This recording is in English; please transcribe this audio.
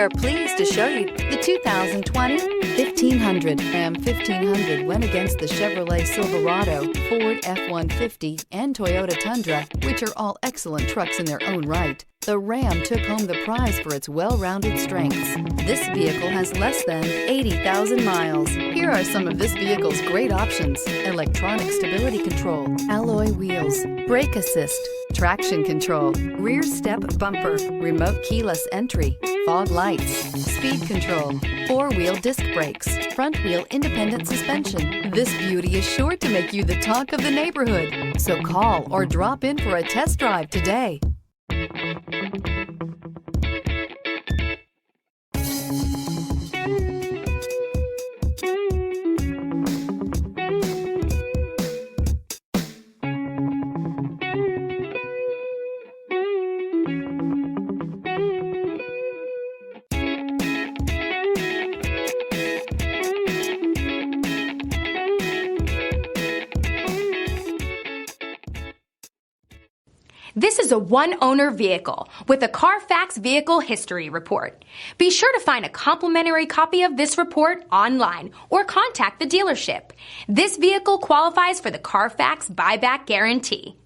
are pleased to show you the 2020 1500. Ram 1500 went against the Chevrolet Silverado, Ford F-150, and Toyota Tundra, which are all excellent trucks in their own right. The Ram took home the prize for its well-rounded strengths. This vehicle has less than 80,000 miles. Here are some of this vehicle's great options: electronic stability control, alloy wheels, brake assist, traction control, rear step bumper, remote keyless entry, fog lights, speed control, four-wheel disc brakes, front-wheel independent suspension. This beauty is sure to make you the talk of the neighborhood. So call or drop in for a test drive today. This is a one-owner vehicle with a CARFAX Vehicle History Report. Be sure to find a complimentary copy of this report online or contact the dealership. This vehicle qualifies for the CARFAX Buyback Guarantee.